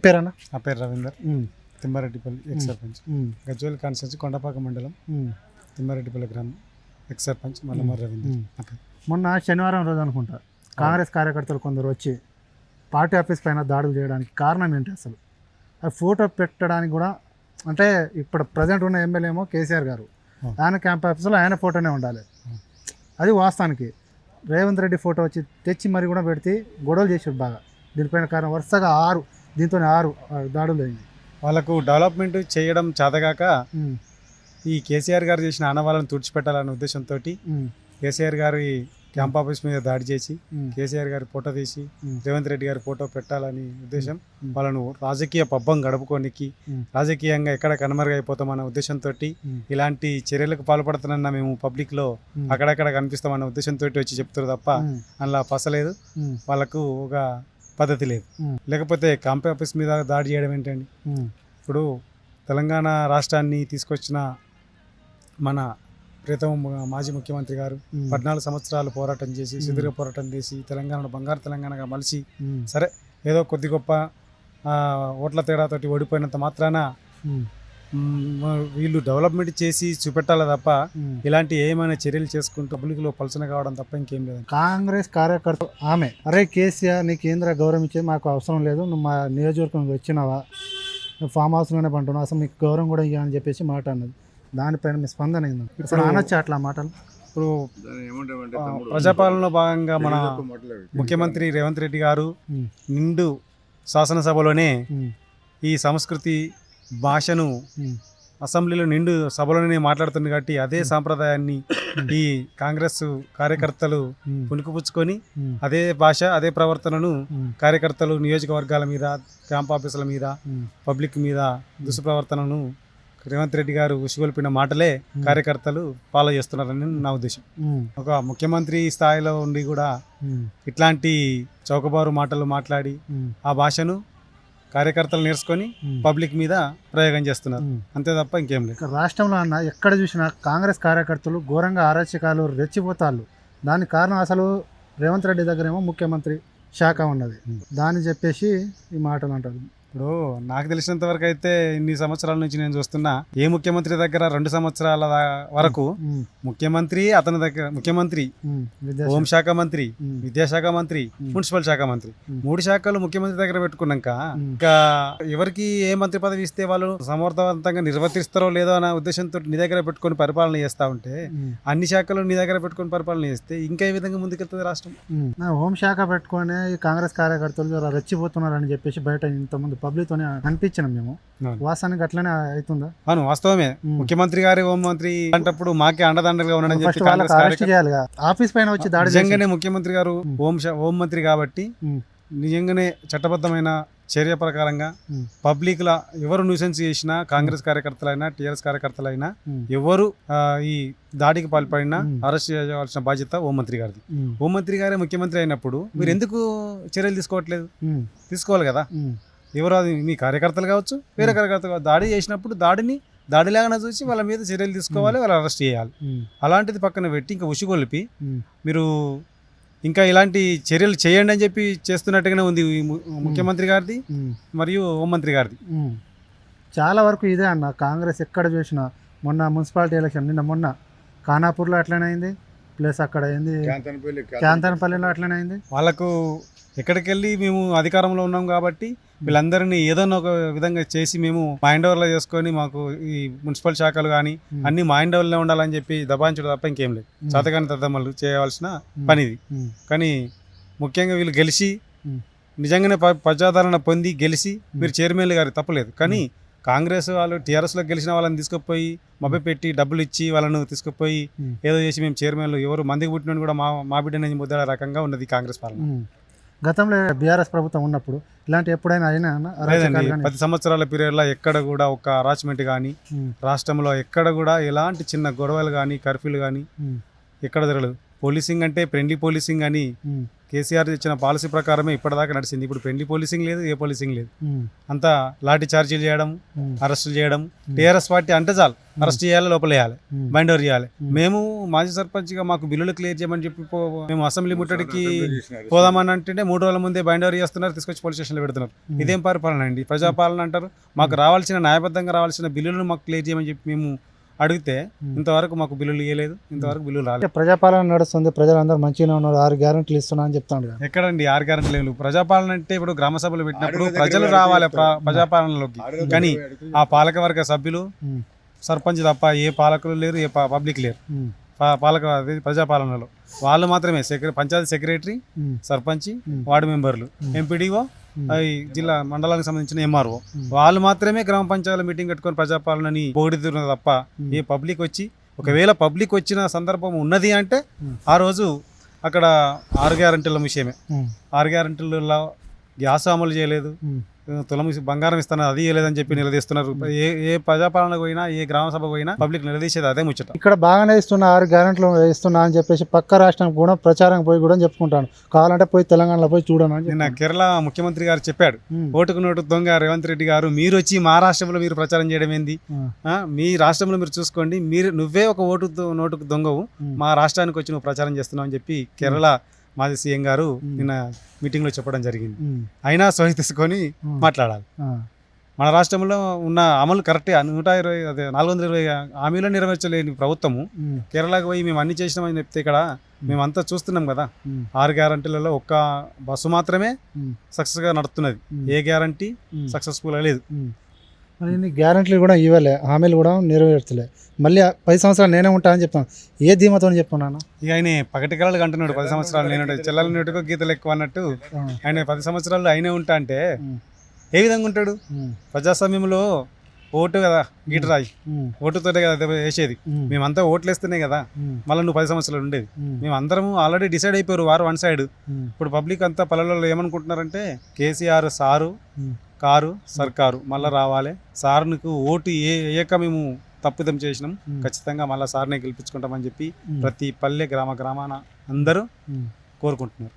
పేరన్నా? నా పేరు Ravinder, Thimmareddypalli X sarpanch, Gajwel constituency Kondapaka మండలం, తిమ్మారెడ్డిపల్లి గ్రామం, ఎక్స్ సర్పంచ్ మల్లమర్రి రవీందర్. మొన్న శనివారం రోజు అనుకుంటా కాంగ్రెస్ కార్యకర్తలు కొందరు వచ్చి పార్టీ ఆఫీస్ పైన దాడులు చేయడానికి కారణం ఏంటి అసలు? అది ఫోటో పెట్టడానికి కూడా, అంటే ఇప్పుడు ప్రజెంట్ ఉన్న ఎమ్మెల్యే ఏమో కేసీఆర్ గారు, ఆయన క్యాంప్ ఆఫీస్లో ఆయన ఫోటోనే ఉండాలి. అది వాస్తవానికి రేవంత్ రెడ్డి ఫోటో వచ్చి తెచ్చి మరి కూడా పెడితే గొడవలు చేసారు బాగా. దీనిపైన కారణం వరుసగా 6 దాడులు అయింది. వాళ్ళకు డెవలప్మెంట్ చేయడం చేతగాక ఈ కేసీఆర్ గారు చేసిన ఆనవాళ్ళను తుడిచిపెట్టాలనే ఉద్దేశంతో కేసీఆర్ గారి క్యాంప్ ఆఫీస్ మీద దాడి చేసి కేసీఆర్ గారి ఫోటో తీసి రేవంత్ రెడ్డి గారి ఫోటో పెట్టాలని ఉద్దేశం, వాళ్ళను రాజకీయ పబ్బం గడుపుకోనికి, రాజకీయంగా ఎక్కడ కనుమరుగైపోతామన్న ఉద్దేశంతో ఇలాంటి చర్యలకు పాల్పడుతున్నా మేము పబ్లిక్లో అక్కడక్కడ కనిపిస్తామన్న ఉద్దేశంతో వచ్చి చెప్తారు తప్ప అందులో పసలేదు. వాళ్ళకు ఒక పద్ధతి లేదు. లేకపోతే క్యాంప్ ఆఫీస్ మీద దాడి చేయడం ఏంటండి? ఇప్పుడు తెలంగాణ రాష్ట్రాన్ని తీసుకొచ్చిన మన ప్రీతం మాజీ ముఖ్యమంత్రి గారు 14 సంవత్సరాలు పోరాటం చేసి, సుదీర్ఘ పోరాటం చేసి తెలంగాణను బంగారు తెలంగాణగా మలిచి, సరే ఏదో కొద్ది గొప్ప ఓట్ల తేడాతోటి ఓడిపోయినంత మాత్రాన వీళ్ళు డెవలప్మెంట్ చేసి చూపెట్టాలి తప్ప ఇలాంటి ఏమైనా చర్యలు చేసుకుంటూ పబ్లిక్లో పలచన కావడం తప్ప ఇంకేం లేదు. కాంగ్రెస్ కార్యకర్త ఆమె, అరే కేసీఆర్ నీ కేంద్ర గౌరవం ఇచ్చే మాకు అవసరం లేదు, నువ్వు మా నియోజకవర్గం వచ్చినావా, ఫామ్ హౌస్లోనే పంటున్నావు, అసలు నీకు గౌరవం కూడా ఇవ్వాలని చెప్పేసి మాట అన్నది. దానిపైన మీ స్పందన ఏంది? ఇప్పుడు అనొచ్చా అట్లా మాటలు? ఇప్పుడు ప్రజాపాలనలో భాగంగా మన ముఖ్యమంత్రి రేవంత్ రెడ్డి గారు నిండు శాసనసభలోనే ఈ సంస్కృతి భాషను అసెంబ్లీలో నిండు సభలోనే మాట్లాడుతుంది కాబట్టి అదే సాంప్రదాయాన్ని ఈ కాంగ్రెస్ కార్యకర్తలు పుణుకుపుచ్చుకొని అదే భాష అదే ప్రవర్తనను కార్యకర్తలు నియోజకవర్గాల మీద, క్యాంప్ ఆఫీసుల మీద, పబ్లిక్ మీద దుష్ప్రవర్తనను రేవంత్ రెడ్డి గారు ఉసిగొల్పిన మాటలే కార్యకర్తలు ఫాలో చేస్తున్నారని నా ఉద్దేశం. ఒక ముఖ్యమంత్రి స్థాయిలో ఉండి కూడా ఇట్లాంటి చౌకబారు మాటలు మాట్లాడి ఆ భాషను కార్యకర్తలు నేర్చుకొని పబ్లిక్ మీద ప్రయోగం చేస్తున్నారు, అంతే తప్ప ఇంకేం లేదు. రాష్ట్రంలో అన్న ఎక్కడ చూసినా కాంగ్రెస్ కార్యకర్తలు ఘోరంగా అరాచకాలు రెచ్చిపోతారు. దానికి కారణం అసలు రేవంత్ రెడ్డి దగ్గర ఏమో ముఖ్యమంత్రి శాఖ ఉన్నది, దాన్ని చెప్పేసి ఈ మాటలు అంటారు. ఇప్పుడు నాకు తెలిసినంత వరకు అయితే ఇన్ని సంవత్సరాల నుంచి నేను చూస్తున్నా, ఏ ముఖ్యమంత్రి దగ్గర 2 సంవత్సరాల వరకు ముఖ్యమంత్రి, అతని దగ్గర ముఖ్యమంత్రి, హోంశాఖ మంత్రి, విద్యాశాఖ మంత్రి, మున్సిపల్ శాఖ మంత్రి, 3 శాఖలు ముఖ్యమంత్రి దగ్గర పెట్టుకున్నాక ఇంకా ఎవరికి ఏ మంత్రి పదవి ఇస్తే వాళ్ళు సమర్థవంతంగా నిర్వర్తిస్తారో లేదో అనే ఉద్దేశంతో నీ దగ్గర పెట్టుకొని పరిపాలన చేస్తా ఉంటే, అన్ని శాఖలు నీ దగ్గర పెట్టుకొని పరిపాలన చేస్తే ఇంకా ఏ విధంగా ముందుకెళ్తుంది రాష్ట్రం? హోంశాఖ పెట్టుకొని కాంగ్రెస్ కార్యకర్తలు రెచ్చిపోతున్నారని చెప్పేసి బయట ఇంతమంది పబ్లిక్తోనే అనిపించినాం మేము. వాస్తవానికి అట్లనే అవుతుందా? అవును, వాస్తవమే. ముఖ్యమంత్రి గారి హోంమంత్రి అంటప్పుడు మాకే అండదండలుగా ఉండడం ఆఫీస్ పైన వచ్చి దాడి నిజంగానే ముఖ్యమంత్రి గారు హోంమంత్రి కాబట్టి నిజంగానే చట్టబద్ధమైన చర్య ప్రకారంగా పబ్లిక్ లా ఎవరు న్యూసెన్స్ చేసినా, కాంగ్రెస్ కార్యకర్తలైనా టీఆర్ఎస్ కార్యకర్తలైనా ఎవరు ఈ దాడికి పాల్పడినా అరెస్ట్ చేయవలసిన బాధ్యత హోంమంత్రి గారిది. హోంమంత్రి గారే ముఖ్యమంత్రి అయినప్పుడు మీరు ఎందుకు చర్యలు తీసుకోవట్లేదు? తీసుకోవాలి కదా. ఎవరు, అది మీ కార్యకర్తలు కావచ్చు, వేరే కార్యకర్తలు కావచ్చు, దాడి చేసినప్పుడు దాడిలాగా చూసి వాళ్ళ మీద చర్యలు తీసుకోవాలి, వాళ్ళు అరెస్ట్ చేయాలి. అలాంటిది పక్కన పెట్టి ఇంకా ఉసిగొల్పి మీరు ఇంకా ఇలాంటి చర్యలు చేయండి అని చెప్పి చేస్తున్నట్టుగానే ఉంది ముఖ్యమంత్రి గారిది మరియు హోంమంత్రి గారిది. చాలా వరకు ఇదే అన్న, కాంగ్రెస్ ఎక్కడ చూసినా. మొన్న మున్సిపాలిటీ ఎలక్షన్ మొన్న ఖానాపూర్లో అట్లనే అయింది, ప్లస్ అక్కడ ఏంది క్యాంతనపల్లిలో అట్లనే అయింది. వాళ్ళకు ఎక్కడికి వెళ్ళి మేము అధికారంలో ఉన్నాం కాబట్టి వీళ్ళందరినీ ఏదైనా ఒక విధంగా చేసి మేము మా హ్యాండ్ ఓవర్లో చేసుకొని మాకు ఈ మున్సిపల్ శాఖలు కానీ అన్ని మా హ్యాండ్ ఓవర్లో ఉండాలని చెప్పి దబాయించడం తప్ప ఇంకేం లేదు. చేతకాని తద్దమ్మలు చేయవలసిన పని ఇది. కానీ ముఖ్యంగా వీళ్ళు గెలిచి నిజంగానే ప్రజాదరణ పొంది గెలిచి మీరు చైర్మన్లు గారు తప్పలేదు. కానీ కాంగ్రెస్ వాళ్ళు టీఆర్ఎస్లో గెలిచిన వాళ్ళని తీసుకుపోయి మభ్య పెట్టి డబ్బులు ఇచ్చి వాళ్ళను తీసుకుపోయి ఏదో చేసి మేము చైర్మన్లు ఎవరు మందికి పుట్టిన కూడా మా బిడ్డని ముద్ద రకంగా ఉన్నది కాంగ్రెస్ పాలన. గతంలో బీఆర్ఎస్ ప్రభుత్వం ఉన్నప్పుడు ఇలాంటి ఎప్పుడైనా అయినా? 10 సంవత్సరాల పీరియడ్లో ఎక్కడ కూడా ఒక అరాచ్మెంట్ కానీ, రాష్ట్రంలో ఎక్కడ కూడా ఎలాంటి చిన్న గొడవలు కానీ, కర్ఫ్యూలు కానీ ఎక్కడ జరగలేదు. పోలీసింగ్ అంటే ఫ్రెండ్లీ పోలీసింగ్ అని కేసీఆర్ ఇచ్చిన పాలసీ ప్రకారమే ఇప్పటిదాకా నడిచింది. ఇప్పుడు పెళ్లి పోలీసింగ్ లేదు, ఏ పోలీసింగ్ లేదు. అంతా లాఠీ చార్జీలు చేయడం, అరెస్టులు చేయడం. టీఆర్ఎస్ పార్టీ అంటే చాలు అరెస్ట్ చేయాలి, లోపల వేయాలి, బైండ్ ఓవర్ చేయాలి. మేము మాజీ సర్పంచ్గా మాకు బిల్లులు క్లియర్ చేయమని చెప్పి మేము అసెంబ్లీ ముట్టడికి పోదామని అంటే 3 రోజుల ముందే బైండ్ ఓవర్ చేస్తున్నారు, తీసుకొచ్చి పోలీస్ స్టేషన్లో పెడుతున్నారు. ఇదేం పరిపాలన అండి? ప్రజాపాలన అంటారు. మాకు రావాల్సిన న్యాయబద్ధంగా రావాల్సిన బిల్లులను మాకు క్లియర్ చేయమని చెప్పి మేము అడిగితే ఇంతవరకు మాకు బిల్లులు ఇవ్వలేదు, ఇంతవరకు బిల్లులు రాలేదు. ప్రజాపాలన నడుస్తుంది, ప్రజలందరూ మంచిగా ఉన్నారు, 6 గ్యారెంటీలు ఇస్తున్నా అని చెప్తాను కదా. ఎక్కడండి 6 గ్యారెంటీలు? ప్రజాపాలన అంటే ఇప్పుడు గ్రామ సభలు పెట్టినప్పుడు ప్రజలు రావాలి ప్రజాపాలనలోకి, కానీ ఆ పాలకవర్గ సభ్యులు సర్పంచ్ తప్ప ఏ పాలకులు లేరు, ఏ పబ్లిక్ లేరు ప్రజాపాలనలో. వాళ్ళు మాత్రమే పంచాయతీ సెక్రటరీ, సర్పంచ్, వార్డు మెంబర్లు, ఎంపీడీఓ, జిల్లా మండలానికి సంబంధించిన ఎంఆర్ఓ, వాళ్ళు మాత్రమే గ్రామ పంచాయతీల మీటింగ్ కట్టుకొని ప్రజాపాలనని పొగిడితున్నారు తప్ప ఏ పబ్లిక్ వచ్చి, ఒకవేళ పబ్లిక్ వచ్చిన సందర్భం ఉన్నది అంటే ఆ రోజు అక్కడ 6 గ్యారెంటీల విషయమే. 6 గ్యారెంటీలలో గ్యాస్ అమలు చేయలేదు, తులం బంగారం ఇస్తాను అది ఇవ్వలేదని చెప్పి నిలదీస్తున్నారు. ఏ ప్రజాపాలనకు పోయినా, ఏ గ్రామ సభకు పోయినా పబ్లిక్ నిలదీసేది అదే ముచ్చట. ఇక్కడ బాగానే ఇస్తున్నా, 6 గ్యారెంటీలు ఇస్తున్నా అని చెప్పేసి పక్క రాష్ట్రానికి కూడా ప్రచారం పోయి కూడా చెప్పుకుంటాను. కావాలంటే పోయి తెలంగాణలో పోయి చూడను అని. నిన్న కేరళ ముఖ్యమంత్రి గారు చెప్పాడు, ఓటుకు నోటు దొంగ రేవంత్ రెడ్డి గారు, మీరు వచ్చి మా రాష్ట్రంలో మీరు ప్రచారం చేయడం ఏంది? మీ రాష్ట్రంలో మీరు చూసుకోండి, నువ్వే ఒక నోటుకు దొంగవు, మా రాష్ట్రానికి వచ్చి నువ్వు ప్రచారం చేస్తున్నావు అని చెప్పి కేరళ మాజీ సీఎం గారు నిన్న మీటింగ్లో చెప్పడం జరిగింది. అయినా సోయి తీసుకొని మాట్లాడాలి. మన రాష్ట్రంలో ఉన్న అమలు కరెక్టే. 420 హామీలో నెరవేర్చలేని ప్రభుత్వము కేరళకు పోయి మేము అన్ని చేసినామని చెప్తే ఇక్కడ మేమంతా చూస్తున్నాం కదా. 6 గ్యారంటీలలో ఒక్క బస్సు మాత్రమే సక్సెస్గా నడుస్తున్నది, ఏ గ్యారంటీ సక్సెస్ఫుల్గా లేదు. ఇన్ని గ్యారెంటీలు కూడా ఇవ్వలే, హామీలు కూడా నెరవేర్చలే. మళ్ళీ 10 సంవత్సరాలు నేనే ఉంటా అని చెప్తాను. ఏ ధీమతో చెప్తున్నాను? ఇక ఆయన పగటి కళలు అంటున్నాడు, 10 సంవత్సరాలు నేనుంటే చెల్లెల నోటికో గీతలు ఎక్కువ అన్నట్టు. ఆయన 10 సంవత్సరాలు ఆయనే ఉంటా అంటే ఏ విధంగా ఉంటాడు? ప్రజాస్వామ్యంలో ఓటు కదా గీటరాయి, ఓటుతోనే కదా వేసేది. మేమంతా ఓట్లు వేస్తేనే కదా మళ్ళీ నువ్వు 10 సంవత్సరాలు ఉండేది. మేము అందరము ఆల్రెడీ డిసైడ్ అయిపోయారు, వారు వన్ సైడ్. ఇప్పుడు పబ్లిక్ అంతా పల్లెలలో ఏమనుకుంటున్నారంటే కేసీఆర్ సారు కారు సర్కారు మళ్ళీ రావాలి, సార్కు ఓటు ఏక మేము తప్పిదం చేసినాం, ఖచ్చితంగా మళ్ళీ సార్నే గెలిపించుకుంటామని చెప్పి ప్రతి పల్లె గ్రామాన అందరూ కోరుకుంటున్నారు.